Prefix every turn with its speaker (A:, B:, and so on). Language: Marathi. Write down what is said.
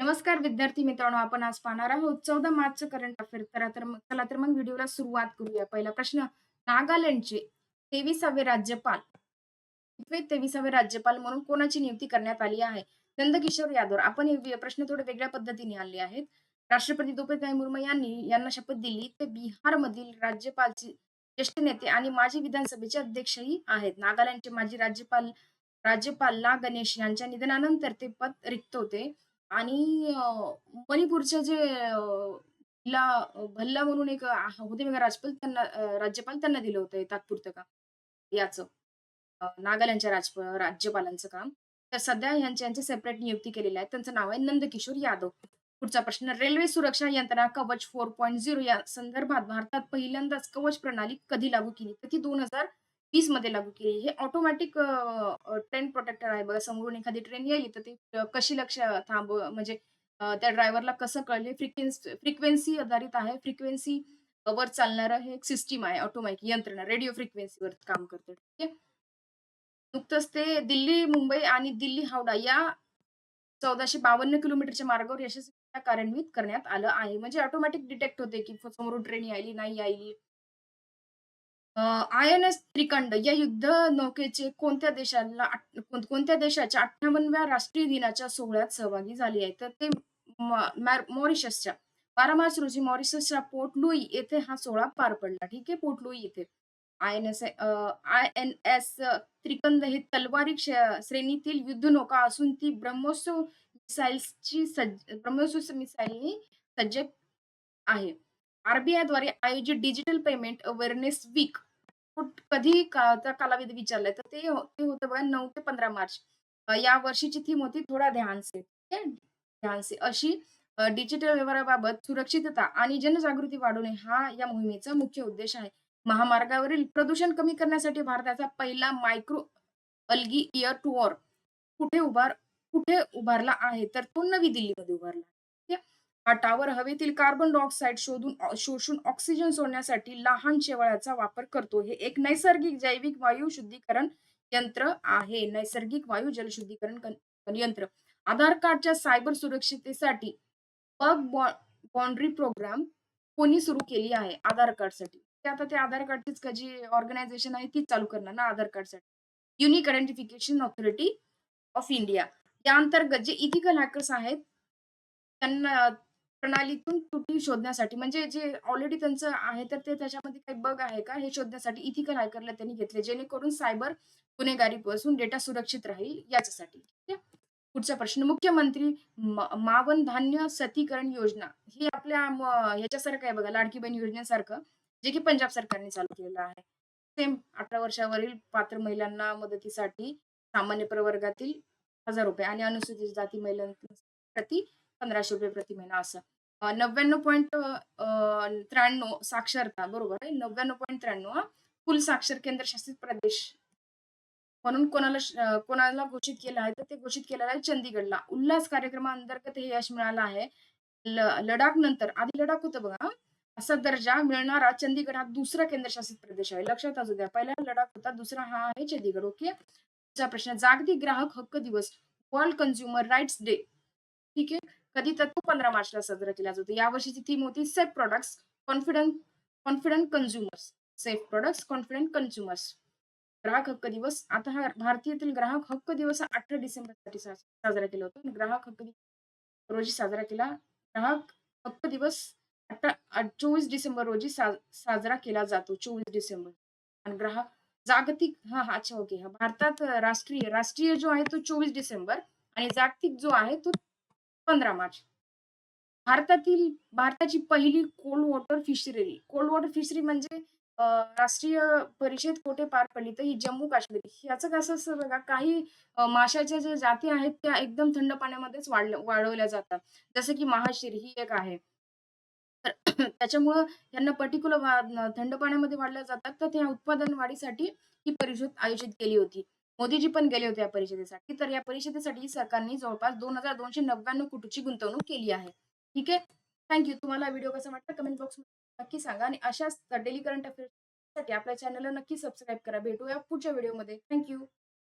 A: नमस्कार विद्यार्थी मित्रांनो, आपण आज पाहणार आहोत 14 मार्चचं करंट अफेअर. चला तर मग व्हिडिओला सुरुवात करूया. पहिला प्रश्न, नागालँडचे 23वे राज्यपाल 23वे राज्यपाल म्हणून कोणाची नियुक्ती करण्यात आली आहे? नंदकिशोर यादव. आपण हे प्रश्न थोडे वेगळ्या पद्धतीने आणले आहेत. राष्ट्रपती द्रौपदी मुर्मू यांना शपथ दिली. ते बिहारमधील राज्यपालचे ज्येष्ठ नेते आणि माजी विधानसभेचे अध्यक्षही आहेत. नागालँडचे माजी राज्यपाल ला गणेश यांच्या निधनानंतर ते पद रिक्त होते. आणि मणिपूरचे जे भल्ला म्हणून एक होते बघा राज्यपाल त्यांना दिलं होतं हे तात्पुरतं काम याचं नागालँडच्या राज्यपालांचं काम. तर सध्या यांची सेपरेट नियुक्ती केलेली आहे. त्यांचं नाव आहे नंदकिशोर यादव. पुढचा प्रश्न, रेल्वे सुरक्षा यंत्रणा कवच 4.0 या संदर्भात भारतात पहिल्यांदाच कवच प्रणाली कधी लागू केली? तर ती 2020 मध्ये लागू केली. हे ऑटोमॅटिक ट्रेन प्रोटेक्टर आहे बघा. समोरून एखादी ट्रेन यायली तर ती कशी म्हणजे त्या ड्रायव्हरला कसं कळले, फ्रिक्वेन्सी आधारित आहे. फ्रिक्वेन्सी वर चालणारं हे एक सिस्टम आहे, ऑटोमॅटिक यंत्रणा रेडिओ फ्रिक्वेन्सीवर काम करते. ठीक आहे. नुकतंच ते दिल्ली, मुंबई आणि दिल्ली-हावडा या 1452 किलोमीटरच्या मार्गावर यशस्वीरित्या कार्यान्वित करण्यात आलं आहे. म्हणजे ऑटोमॅटिक डिटेक्ट होते, की समोरून ट्रेन यायली, नाही यायली. आय-एन-एस त्रिकंड या युद्ध नौकेचे कोणत्या देशाच्या 58व्या राष्ट्रीय दिनाच्या सोहळ्यात सहभागी झाली आहे? तर ते मॉरिशसच्या. 12 मार्च रोजी मॉरिशसच्या पोर्ट लुई येथे हा सोहळा पार पडला. ठीक आहे, पोर्ट लुई येथे. आय-एन-एस त्रिकंद हे तलवारी श्रेणीतील युद्धनौका असून ती ब्रह्मोस मिसाईलनी सज्ज आहे. आर-बी-आयद्वारे आयोजित डिजिटल पेमेंट अवेअरनेस वीक चा कालावधी विचारलाय, तर ते होतं बघा 9 ते 15 मार्च. या वर्षीची थीम होती थोडा ध्यान से. ठीक आहे? ध्यान से अशी डिजिटल व्यवहाराबाबत सुरक्षितता आणि जनजागृती वाढवणे हा या मोहिमेचा मुख्य उद्देश आहे. महामार्गावरील प्रदूषण कमी करण्यासाठी भारताचा पहिला मायक्रो अल्गी एअर टूअर कुठे उभार कुठे उभारला आहे? तर तो नवी दिल्लीमध्ये उभारला आहे. ठीक आहे. हा टॉवर हवेतील कार्बन डायऑक्साइड शोषून ऑक्सिजन सोडण्यासाठी लहान शेवाळाचा वापर करतो. हे एक नैसर्गिक जैविक वायू शुद्धीकरण यंत्र आहे. नैसर्गिक वायू जलशुद्धीकरण यंत्र. आधार कार्डच्या सायबर सुरक्षिततेसाठी पग बाउंड्री प्रोग्राम कोणी सुरू केली आहे आधार कार्डसाठी? ते आता ते आधार कार्डचीच जी ऑर्गनायझेशन आहे तीच चालू करणार ना आधार कार्डसाठी. Unique identification authority of India. या अंतर्गत जे इथिकल हॅकर्स आहेत, त्यांना प्रणालीतून त्रुटी शोधण्यासाठी म्हणजे जे ऑलरेडी त्यांचं आहे, तर ते त्याच्यामध्ये काही बग आहे का हे शोधण्यासाठी इथिकल हॅकरला त्यांनी घेतले, जेणेकरून सायबर गुन्हेगारीपासून डेटा सुरक्षित राहील याच्यासाठी. ठीक आहे. पुढचा प्रश्न, मुख्यमंत्री मावन धान्य सतीकरण योजना ही आपल्या ह्याच्यासारखं आहे बघा, लाडकी बहीण योजनेसारखं, जे की पंजाब सरकारने चालू केलेलं आहे. सेम 18 वर्षावरील पात्र महिलांना मदतीसाठी सामान्य प्रवर्गातील ₹1000 आणि अनुसूचित जाती महिलांप्रती ₹1500 प्रति महिना असं. 99.93 साक्षरता बरोबर आहे. 99.93 हां. फुल साक्षर केंद्रशासित प्रदेश म्हणून कोणाला घोषित केलं आहे, तर ते घोषित केलेलं आहे चंदीगडला. उल्हास कार्यक्रमाअंतर्गत हे यश मिळालं आहे. लडाख नंतर आधी लडाख होतं बघा असा दर्जा मिळणारा चंदीगड हा दुसरा केंद्रशासित प्रदेश आहे. लक्षात असू द्या. पहिला लडाख होता, दुसरा हा आहे चंदीगड. ओके. पुढचा प्रश्न, जागतिक ग्राहक हक्क दिवस, वर्ल्ड कन्झ्युमर राइट्स डे. ठीक आहे. कधी तर तो 15 मार्चला साजरा केला जातो. यावर्षीची थीम होती safe products, confident confident consumers. Safe products, confident consumers. ग्राहक हक्क दिवस. आता हा भारतीयातील ग्राहक हक्क दिवस हा 18 डिसेंबरसाठी साजरा केला होता. ग्राहक हक्क दिवस रोजी साजरा केला. ग्राहक हक्क दिवस 24 डिसेंबर रोजी साजरा केला जातो. 24 डिसेंबर. आणि ग्राहक जागतिक हां, हां. अच्छा, ओके. भारतात राष्ट्रीय जो आहे तो 24 डिसेंबर आणि जागतिक जो आहे तो 15 मार्च. भारताची पहिली कोल्ड वॉटर फिशरी म्हणजे राष्ट्रीय परिषद कोठे पार पडली, तर ही जम्मू काश्मीर. ह्याचं कसं असतं बघा, काही माशाच्या ज्या जाती आहेत त्या एकदम थंड पाण्यामध्येच वाढवल्या जातात. जसं की महाशीर ही एक आहे. तर त्याच्यामुळं त्यांना पर्टिक्युलर थंड पाण्यामध्ये वाढल्या जातात. तर त्या उत्पादन वाढीसाठी ही परिषद आयोजित केली होती. मोदीजी पण गेले होते या परिषदेसाठी. तर या परिषदेसाठी सरकारने जवळपास 2299 कोटीची गुंतवणूक केली आहे. ठीक आहे. Thank you. तुम्हाला व्हिडिओ कसा वाटला कमेंट बॉक्समध्ये नक्की सांगा आणि अशाच डेली करंट अफेअर्ससाठी आपल्या चॅनलला नक्की सबस्क्राईब करा. भेटूया पुढच्या व्हिडिओमध्ये. Thank you.